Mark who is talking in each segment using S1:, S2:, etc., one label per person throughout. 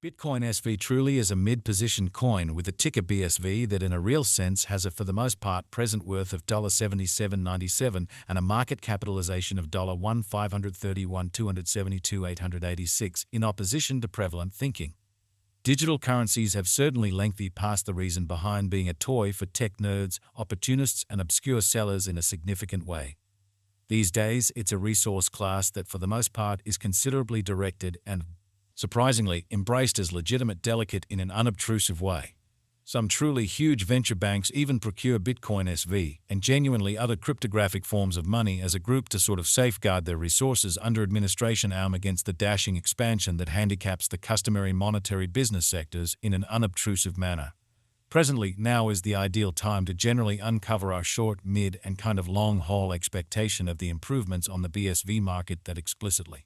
S1: Bitcoin SV truly is a mid-position coin with a ticker BSV that in a real sense has a for the most part present worth of $77.97 and a market capitalization of $1,531,272,886 in opposition to prevalent thinking. Digital currencies have certainly lengthy past the reason behind being a toy for tech nerds, opportunists and obscure sellers in a significant way. These days, it's a resource class that for the most part is considerably directed and surprisingly, embraced as legitimate delicate in an unobtrusive way. Some truly huge venture banks even procure Bitcoin SV and genuinely other cryptographic forms of money as a group to sort of safeguard their resources under administration arm against the dashing expansion that handicaps the customary monetary business sectors in an unobtrusive manner. Presently, now is the ideal time to generally uncover our short, mid, and kind of long-haul expectation of the improvements on the BSV market that explicitly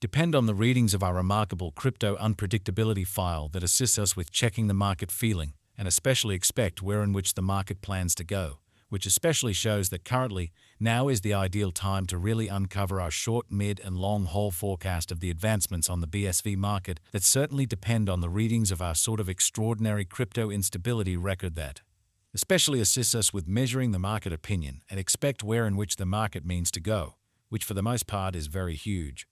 S1: depend on the readings of our remarkable crypto unpredictability file that assists us with checking the market feeling, and especially expect where in which the market plans to go, which especially shows that currently, now is the ideal time to really uncover our short, mid, and long-haul forecast of the advancements on the BSV market that certainly depend on the readings of our sort of extraordinary crypto instability record that especially assists us with measuring the market opinion and expect where in which the market means to go, which for the most part is very huge.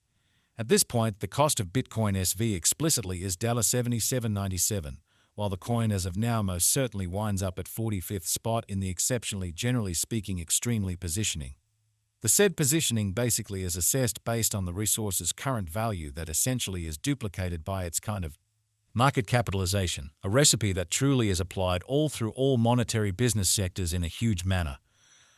S1: At this point, the cost of Bitcoin SV explicitly is $77.97, while the coin as of now most certainly winds up at 45th spot in the exceptionally, generally speaking, extremely positioning. The said positioning basically is assessed based on the resource's current value that essentially is duplicated by its kind of market capitalization, a recipe that truly is applied all through all monetary business sectors in a huge manner.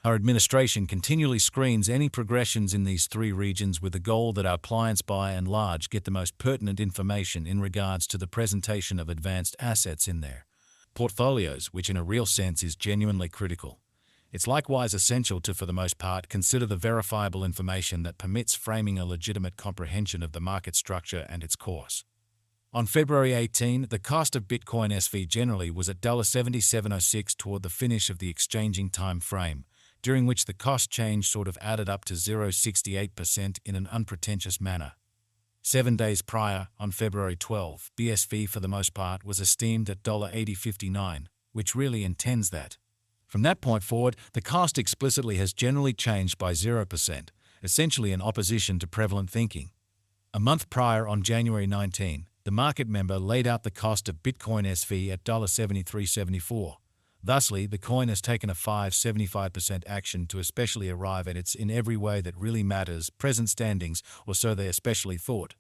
S1: Our administration continually screens any progressions in these three regions with the goal that our clients by and large get the most pertinent information in regards to the presentation of advanced assets in their portfolios, which in a real sense is genuinely critical. It's likewise essential to, for the most part, consider the verifiable information that permits framing a legitimate comprehension of the market structure and its course. On February 18, the cost of Bitcoin SV generally was at $77.06 toward the finish of the exchanging time frame, during which the cost change sort of added up to 0.68% in an unpretentious manner. 7 days prior, on February 12, BSV for the most part was esteemed at $80.59, which really intends that. From that point forward, the cost explicitly has generally changed by 0%, essentially in opposition to prevalent thinking. A month prior, on January 19, the market member laid out the cost of Bitcoin SV at $73.74. Thusly, the coin has taken a 5.75% action to especially arrive at its in every way that really matters present standings, or so they especially thought.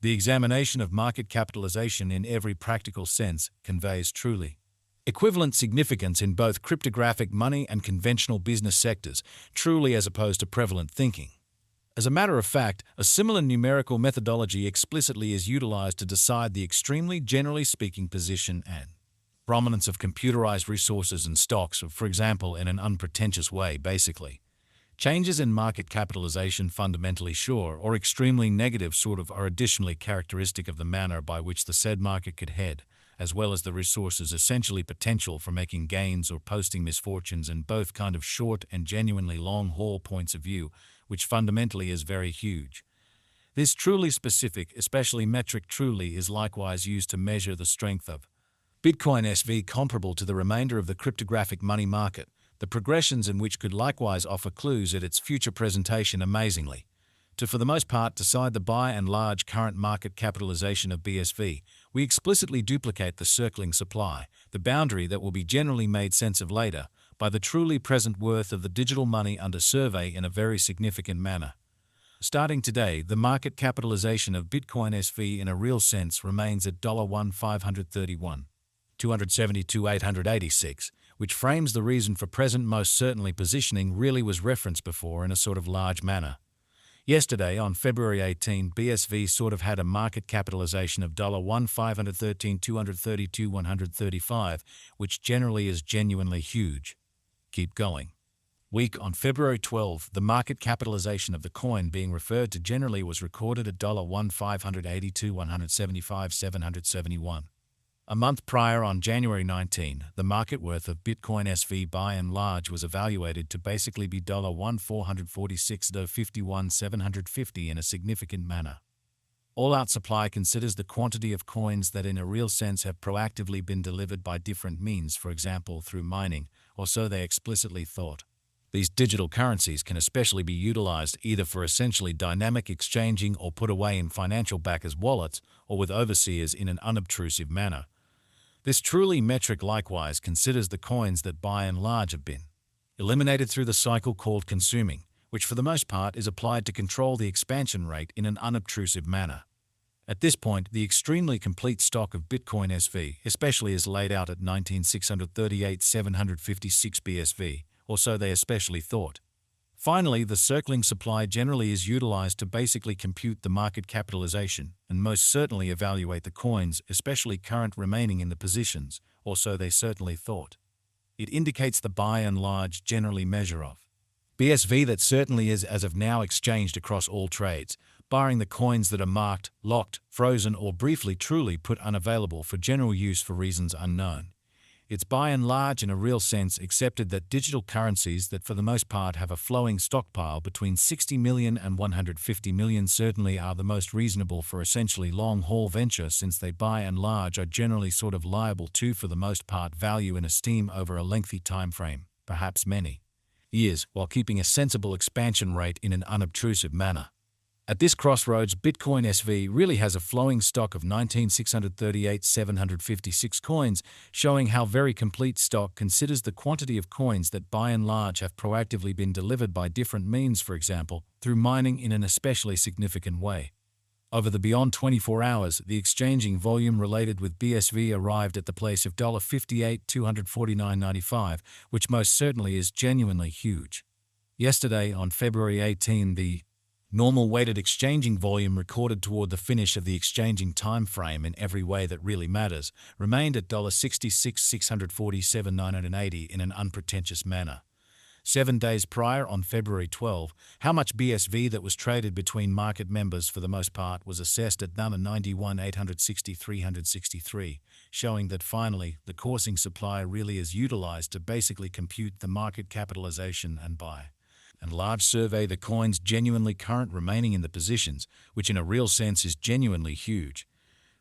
S1: The examination of market capitalization in every practical sense conveys truly equivalent significance in both cryptographic money and conventional business sectors, truly as opposed to prevalent thinking. As a matter of fact, a similar numerical methodology explicitly is utilized to decide the extremely generally speaking position and prominence of computerized resources and stocks, for example, in an unpretentious way, basically. Changes in market capitalization fundamentally sure or extremely negative sort of are additionally characteristic of the manner by which the said market could head, as well as the resources essentially potential for making gains or posting misfortunes in both kind of short and genuinely long-haul points of view, which fundamentally is very huge. This truly specific, especially metric truly, is likewise used to measure the strength of Bitcoin SV comparable to the remainder of the cryptographic money market, the progressions in which could likewise offer clues at its future presentation amazingly. To for the most part decide the by and large current market capitalization of BSV, we explicitly duplicate the circling supply, the boundary that will be generally made sense of later, by the truly present worth of the digital money under survey in a very significant manner. Starting today, the market capitalization of Bitcoin SV in a real sense remains at $1,531. $272,886, which frames the reason for present most certainly positioning really was referenced before in a sort of large manner. Yesterday, on February 18, BSV sort of had a market capitalization of $1,513,232,135, which generally is genuinely huge. Keep going. Week on February 12, the market capitalization of the coin being referred to generally was recorded at $1,582,175,771. A month prior, on January 19, the market worth of Bitcoin SV by and large was evaluated to basically be $1,446,51,750 in a significant manner. All-out supply considers the quantity of coins that in a real sense have proactively been delivered by different means, for example through mining, or so they explicitly thought. These digital currencies can especially be utilized either for essentially dynamic exchanging or put away in financial backers' wallets or with overseers in an unobtrusive manner. This truly metric likewise considers the coins that by and large have been eliminated through the cycle called consuming, which for the most part is applied to control the expansion rate in an unobtrusive manner. At this point, the extremely complete stock of Bitcoin SV, especially as laid out at 19,638,756 BSV, or so they especially thought. Finally, the circling supply generally is utilized to basically compute the market capitalization and most certainly evaluate the coins, especially current remaining in the positions, or so they certainly thought. It indicates the by and large generally measure of BSV that certainly is as of now exchanged across all trades, barring the coins that are marked, locked, frozen, or briefly truly put unavailable for general use for reasons unknown. It's by and large in a real sense accepted that digital currencies that for the most part have a flowing stockpile between 60 million and 150 million certainly are the most reasonable for essentially long-haul venture, since they by and large are generally sort of liable to for the most part value and esteem over a lengthy time frame, perhaps many years, while keeping a sensible expansion rate in an unobtrusive manner. At this crossroads, Bitcoin SV really has a flowing stock of 19,638,756 coins, showing how very complete stock considers the quantity of coins that by and large have proactively been delivered by different means, for example, through mining in an especially significant way. Over the beyond 24 hours, the exchanging volume related with BSV arrived at the place of $58,249.95, which most certainly is genuinely huge. Yesterday, on February 18, the normal weighted exchanging volume recorded toward the finish of the exchanging time frame in every way that really matters remained at $66,647.980 in an unpretentious manner. 7 days prior, on February 12, how much BSV that was traded between market members for the most part was assessed at $91,860,363, showing that finally the coursing supply really is utilized to basically compute the market capitalization and buy and large survey the coins genuinely current remaining in the positions, which in a real sense is genuinely huge.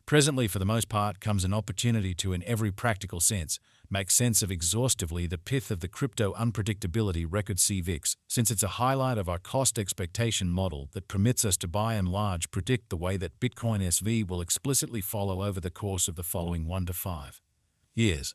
S1: Presently, for the most part, comes an opportunity to, in every practical sense, make sense of exhaustively the pith of the crypto unpredictability record CVIX, since it's a highlight of our cost expectation model that permits us to by and large predict the way that Bitcoin SV will explicitly follow over the course of the following 1 to 5 years.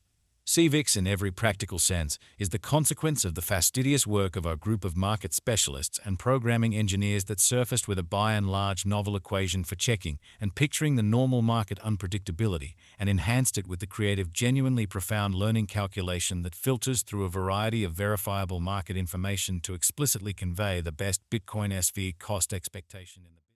S1: CVIX, in every practical sense, is the consequence of the fastidious work of our group of market specialists and programming engineers that surfaced with a by and large novel equation for checking and picturing the normal market unpredictability and enhanced it with the creative, genuinely profound learning calculation that filters through a variety of verifiable market information to explicitly convey the best Bitcoin SV cost expectation in the